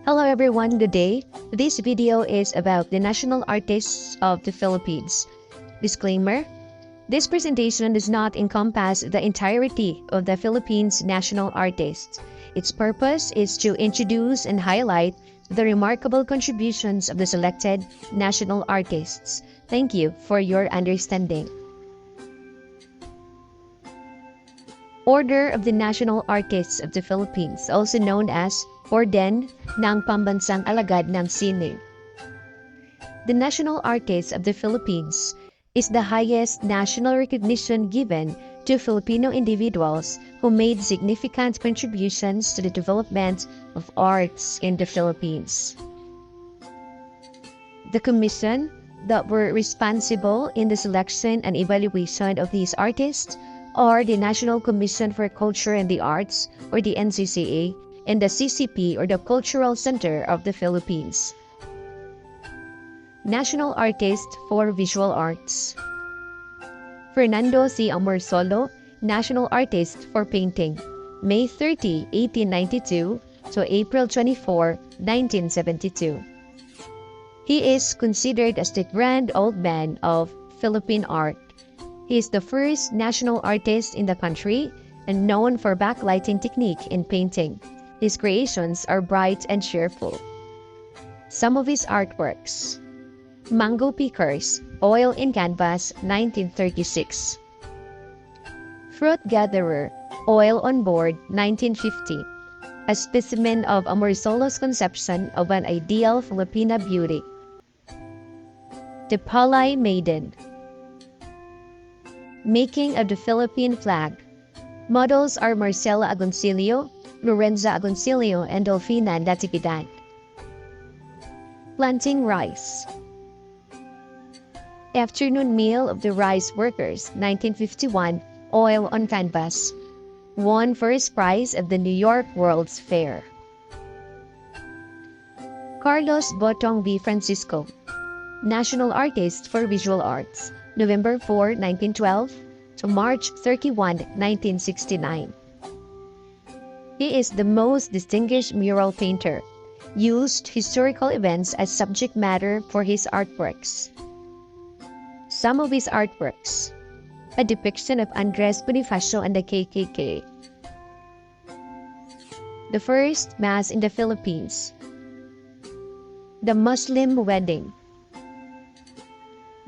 Hello everyone, good day. This video is about the national artists of the Philippines. Disclaimer: this presentation does not encompass the entirety of the Philippines' national artists. Its purpose is to introduce and highlight the remarkable contributions of the selected national artists. Thank you for your understanding. Order of the National Artists of the Philippines, also known as Orden ng Pambansang Alagad ng Sine. The National Artists of the Philippines is the highest national recognition given to Filipino individuals who made significant contributions to the development of arts in the Philippines. The commission that were responsible in the selection and evaluation of these artists are the National Commission for Culture and the Arts, or the NCCA, and the CCP, or the Cultural Center of the Philippines. National Artist for Visual Arts: Fernando C. Amorsolo, National Artist for Painting, May 30, 1892 to April 24, 1972. He is considered as the grand old man of Philippine art. He is the first national artist in the country and known for backlighting technique in painting. His creations are bright and cheerful. Some of his artworks: Mango Pickers, Oil in Canvas, 1936. Fruit Gatherer, Oil on Board, 1950. A specimen of Amorsolo's conception of an ideal Filipina beauty. The Palay Maiden. Making of the Philippine Flag. Models are Marcela Agoncillo, Lorenza Agoncillo, and Delfina Natividad. Planting Rice. Afternoon Meal of the Rice Workers, 1951, Oil on Canvas. Won first prize at the New York World's Fair. Carlos Botong V. Francisco, National Artist for Visual Arts, November 4, 1912 to March 31, 1969. He is the most distinguished mural painter, used historical events as subject matter for his artworks. Some of his artworks: a depiction of Andres Bonifacio and the KKK, the First Mass in the Philippines, the Muslim Wedding,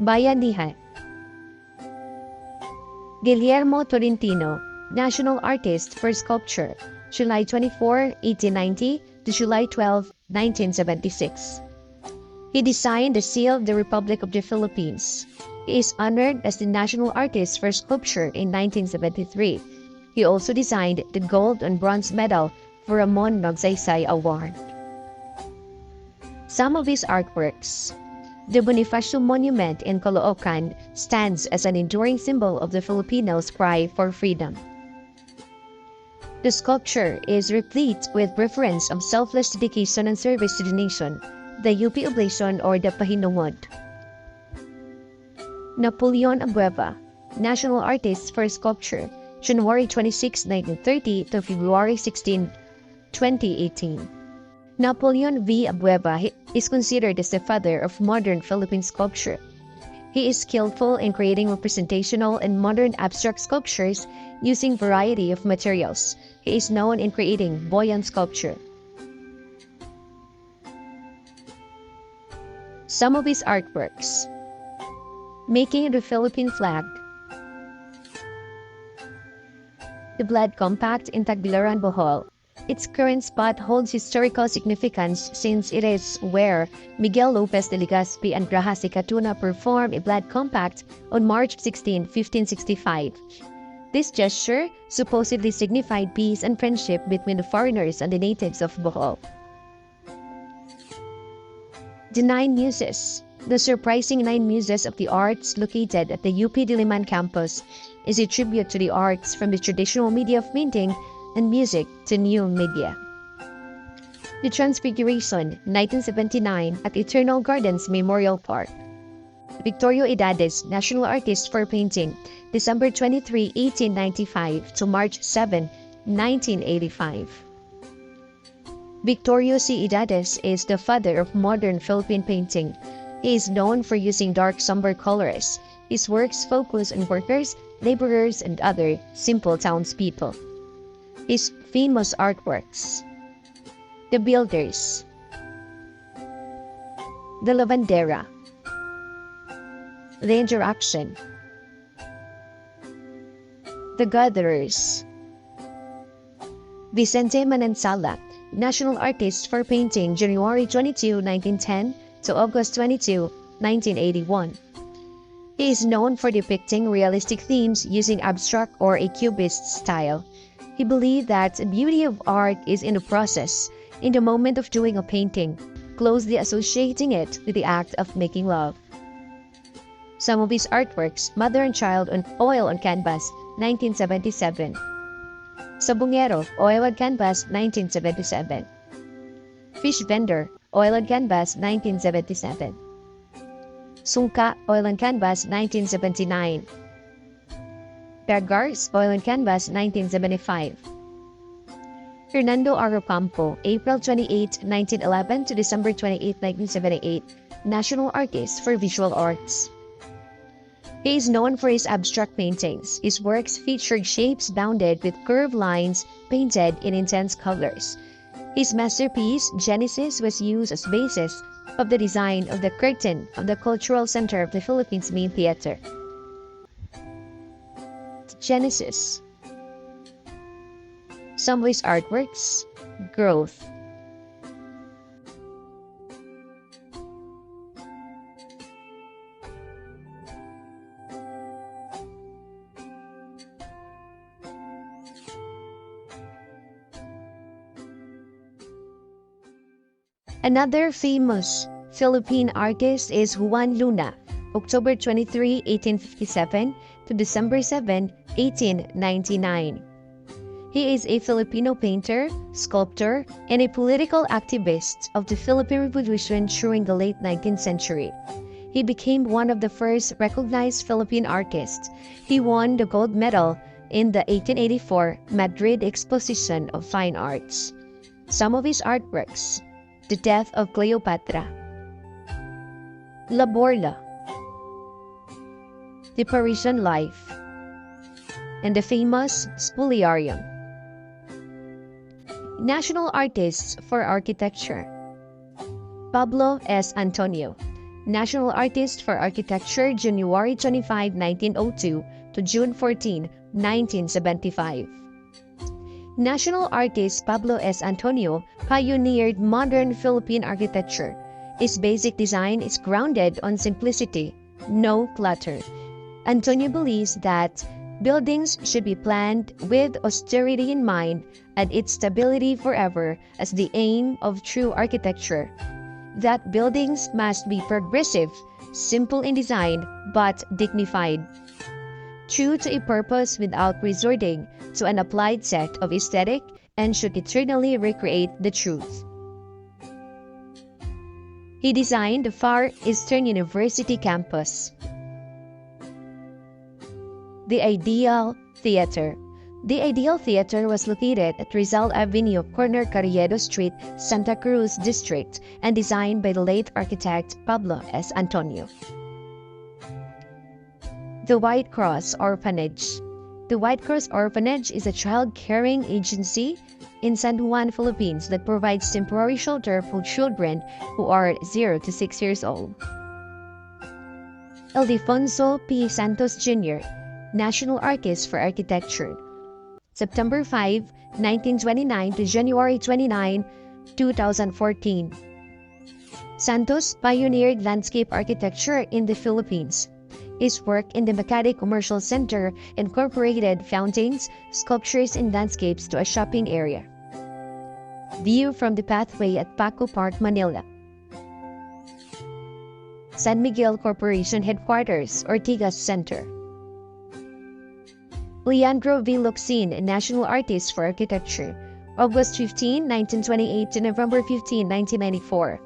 Bayanihan. Guillermo Tolentino, National Artist for Sculpture, July 24, 1890 to July 12, 1976. He designed the Seal of the Republic of the Philippines. He is honored as the National Artist for Sculpture in 1973. He also designed the gold and bronze medal for Ramon Magsaysay Award. Some of his artworks: the Bonifacio Monument in Caloocan stands as an enduring symbol of the Filipinos' cry for freedom. The sculpture is replete with reference of selfless dedication and service to the nation, the UP Oblation or the Pahinungod. Napoleon Abueva, National Artist for Sculpture, January 26, 1930 to February 16, 2018. Napoleon V. Abueva is considered as the father of modern Philippine sculpture. He is skillful in creating representational and modern abstract sculptures using variety of materials. He is known in creating buoyant sculpture. Some of his artworks: Making the Philippine Flag, the Blood Compact in Tagbilaran, Bohol. Its current spot holds historical significance since it is where Miguel Lopez de Legazpi and Graha Sikatuna performed a blood compact on March 16, 1565. This gesture supposedly signified peace and friendship between the foreigners and the natives of Bohol. The Nine Muses. The surprising Nine Muses of the Arts located at the UP Diliman campus is a tribute to the arts from the traditional media of painting and music to new media. The Transfiguration, 1979 at Eternal Gardens Memorial Park. Victorio Edades, National Artist for Painting, December 23, 1895 to March 7, 1985. Victorio C. Idades is the father of modern Philippine painting. He is known for using dark somber colors. His works focus on workers, laborers, and other simple townspeople. His famous artworks: The Builders, The Lavandera, The Interaction, The Gatherers. Vicente Manansala, national artist for painting, January 22, 1910 to August 22, 1981. He is known for depicting realistic themes using abstract or a cubist style. He believed that the beauty of art is in the process, in the moment of doing a painting, closely associating it with the act of making love. Some of his artworks: Mother and Child on Oil on Canvas, 1977. Sabongero, Oil on Canvas, 1977. Fish Vendor, Oil on Canvas, 1977. Sungka, Oil on Canvas, 1979. Bergars, Oil on Canvas, 1975. Fernando R. Ocampo, April 28, 1911 to December 28, 1978, national artist for visual arts. He is known for his abstract paintings. His works featured shapes bounded with curved lines painted in intense colors. His masterpiece, Genesis, was used as basis of the design of the curtain of the Cultural Center of the Philippines main theater. Genesis. Some of his artworks: Growth, Another famous Philippine artist is Juan Luna, October 23, 1857 to December 7, 1899. He is a Filipino painter, sculptor, and a political activist of the Philippine Revolution during the late 19th century. He became one of the first recognized Philippine artists. He won the gold medal in the 1884 Madrid Exposition of Fine Arts. Some of his artworks: The Death of Cleopatra, La Borla, The Parisian Life, and the famous Spoliarium. National artists for architecture: Pablo S. Antonio, national artist for architecture, January 25, 1902 to June 14, 1975. National artist Pablo S. Antonio pioneered modern Philippine architecture. His basic design is grounded on simplicity, no clutter. Antonio believes that buildings should be planned with austerity in mind and its stability forever as the aim of true architecture. That buildings must be progressive, simple in design, but dignified, true to a purpose without resorting to an applied set of aesthetic, and should eternally recreate the truth. He designed the Far Eastern University campus. The Ideal Theater. The Ideal Theater was located at Rizal Avenue, corner Carriedo Street, Santa Cruz District, and designed by the late architect Pablo S. Antonio. The White Cross Orphanage. The White Cross Orphanage is a child-caring agency in San Juan, Philippines that provides temporary shelter for children who are 0 to 6 years old. Ildefonso P. Santos Jr., national artist for architecture. September 5, 1929 to January 29, 2014. Santos pioneered landscape architecture in the Philippines. His work in the Makati Commercial Center incorporated fountains, sculptures, and landscapes to a shopping area. View from the pathway at Paco Park, Manila. San Miguel Corporation Headquarters, Ortigas Center. Leandro V. Locsin, a national artist for architecture. August 15, 1928 to November 15, 1994.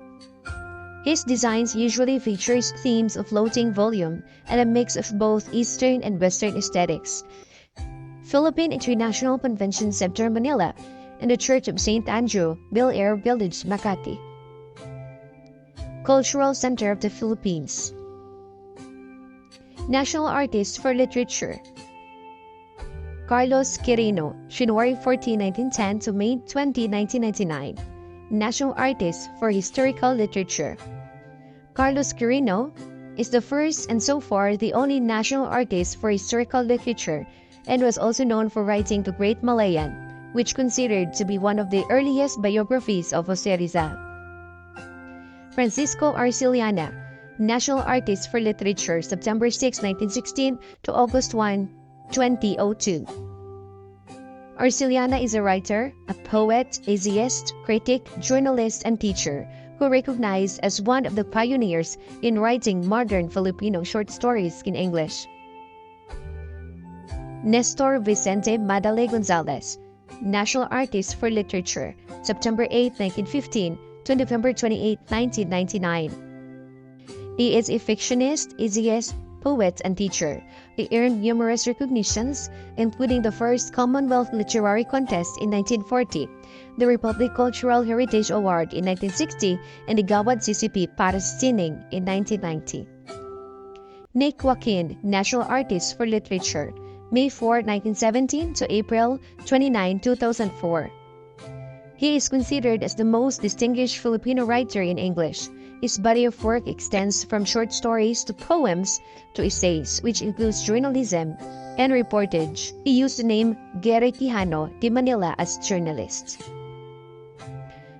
His designs usually features themes of floating volume and a mix of both Eastern and Western aesthetics. Philippine International Convention Center, Manila. and the Church of St. Andrew, Bel Air Village, Makati. Cultural Center of the Philippines. National Artist for Literature. Carlos Quirino, January 14, 1910 to May 20, 1999. National Artist for Historical Literature. Carlos Quirino is the first and so far the only national artist for historical literature, and was also known for writing the Great Malayan, which considered to be one of the earliest biographies of Jose Rizal. Francisco Arciliana, National Artist for Literature, September 6, 1916 to August 1, 2002. Arciliana is a writer, a poet, essayist, critic, journalist, and teacher who recognized as one of the pioneers in writing modern Filipino short stories in English. Nestor Vicente Madale Gonzalez, National Artist for Literature, September 8, 1915 to November 28, 1999. He is a fictionist, essayist, poet, and teacher. He earned numerous recognitions, including the first Commonwealth Literary Contest in 1940, the Republic Cultural Heritage Award in 1960, and the Gawad CCP para sa Sining in 1990. Nick Joaquin, National Artist for Literature, May 4, 1917 to April 29, 2004. He is considered as the most distinguished Filipino writer in English. His body of work extends from short stories to poems to essays, which includes journalism and reportage. He used the name Gary Quijano de Manila as journalist.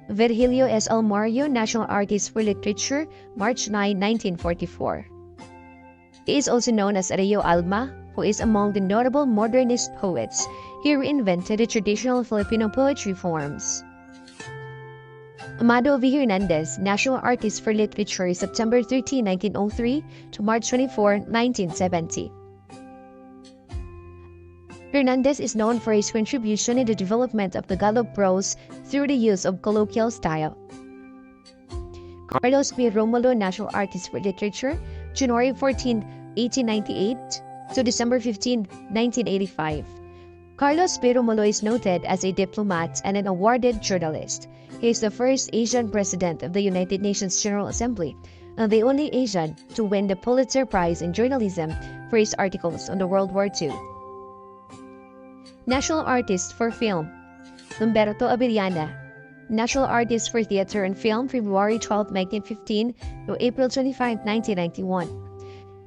Virgilio S. Almario, National Artist for Literature, March 9, 1944. He is also known as Rio Alma, who is among the notable modernist poets. He reinvented the traditional Filipino poetry forms. Amado V. Hernandez, National Artist for Literature, September 13, 1903 to March 24, 1970. Hernandez is known for his contribution in the development of Tagalog prose through the use of colloquial style. Carlos P. Romulo, National Artist for Literature, January 14, 1898 to December 15, 1985. Carlos P. Romulo is noted as a diplomat and an awarded journalist. He is the first Asian president of the United Nations General Assembly and the only Asian to win the Pulitzer Prize in Journalism for his articles on the World War II. National Artist for Film. Humberto Abellana, National Artist for Theater and Film, February 12, 1915 to April 25, 1991.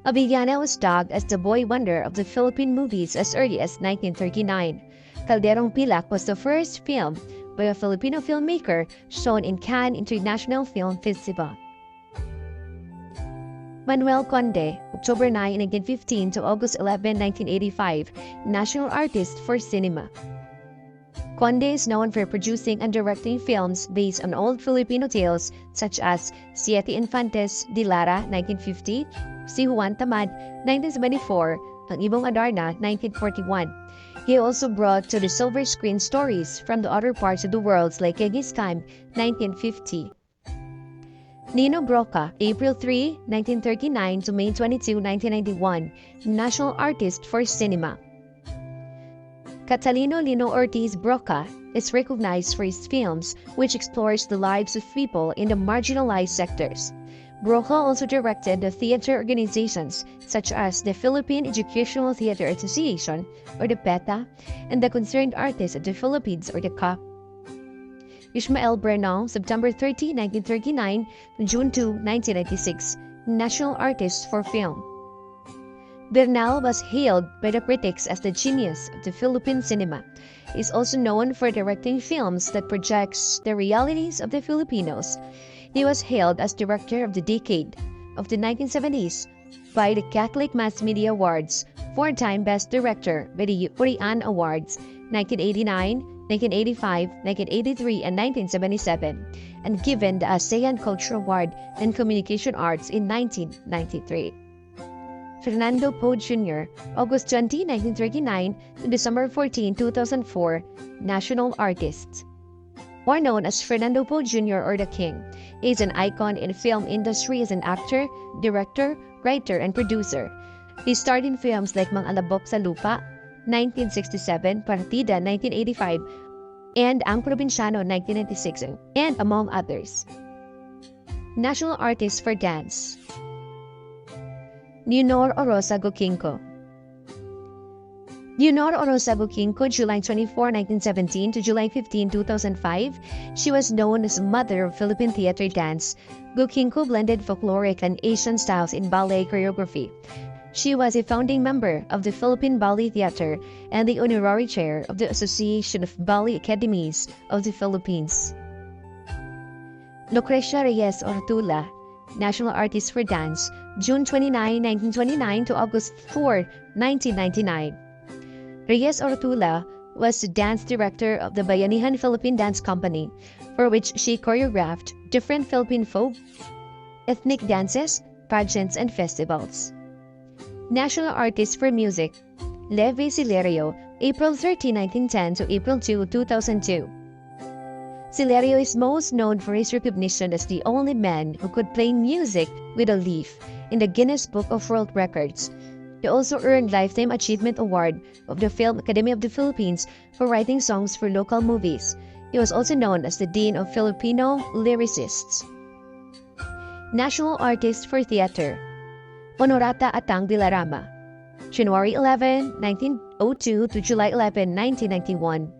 Abellana was dubbed as the boy wonder of the Philippine movies as early as 1939. Calderong Pilak was the first film by a Filipino filmmaker shown in Cannes International Film Festival. Manuel Conde, October 9, 1915 to August 11, 1985, National Artist for Cinema. Conde is known for producing and directing films based on old Filipino tales such as Siete Infantes de Lara, 1950, Si Juan Tamad, 1974, Ang Ibong Adarna, 1941. He also brought to the silver screen stories from the other parts of the world like Genghis Khan, 1950. Nino Broca, April 3, 1939 to May 22, 1991, National Artist for Cinema. Catalino Lino Ortiz Broca is recognized for his films, which explores the lives of people in the marginalized sectors. Broca also directed the theater organizations such as the Philippine Educational Theater Association, or the PETA, and the Concerned Artists of the Philippines, or the CAP. Ishmael Bernal, September 30, 1939 to June 2, 1996, National Artist for Film. Bernal was hailed by the critics as the genius of the Philippine cinema. He is also known for directing films that projects the realities of the Filipinos. He was hailed as Director of the Decade of the 1970s by the Catholic Mass Media Awards, four-time Best Director by the Urian Awards, 1989, 1985, 1983, and 1977, and given the ASEAN Culture Award in Communication Arts in 1993. Fernando Poe Jr., August 20, 1939 to December 14, 2004, National Artist. More known as Fernando Poe Jr. or the King, he is an icon in the film industry as an actor, director, writer, and producer. He starred in films like Mang Alabok sa Lupa, 1967, Partida, 1985, and Ang Probinsyano 1996, and among others. National Artist for Dance: Leonor Orosa Guquinco. Leonor Orosa Guquinco, July 24, 1917 to July 15, 2005. She was known as Mother of Philippine theater dance. Guquinco blended folkloric and Asian styles in ballet choreography. She was a founding member of the Philippine Ballet Theater and the honorary chair of the Association of Ballet Academies of the Philippines. Lucrecia Reyes Ortula, National Artist for Dance, June 29, 1929 to August 4, 1999. Reyes Ortula was the dance director of the Bayanihan Philippine Dance Company, for which she choreographed different Philippine folk, ethnic dances, pageants, and festivals. National Artist for Music: Levi Silerio, April 13, 1910 to April 2, 2002. Silerio is most known for his recognition as the only man who could play music with a leaf in the Guinness Book of World Records. He also earned Lifetime Achievement Award of the Film Academy of the Philippines for writing songs for local movies. He was also known as the Dean of Filipino Lyricists. National Artist for Theater: Honorata Atang de la Rama, January 11, 1902 to July 11, 1991.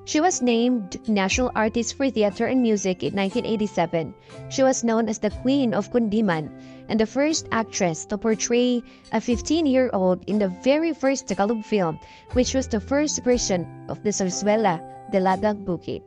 She was named National Artist for Theater and Music in 1987. She was known as the Queen of Kundiman and the first actress to portray a 15-year-old in the very first Tagalog film, which was the first version of the Zarzuela de Ladag Bukid.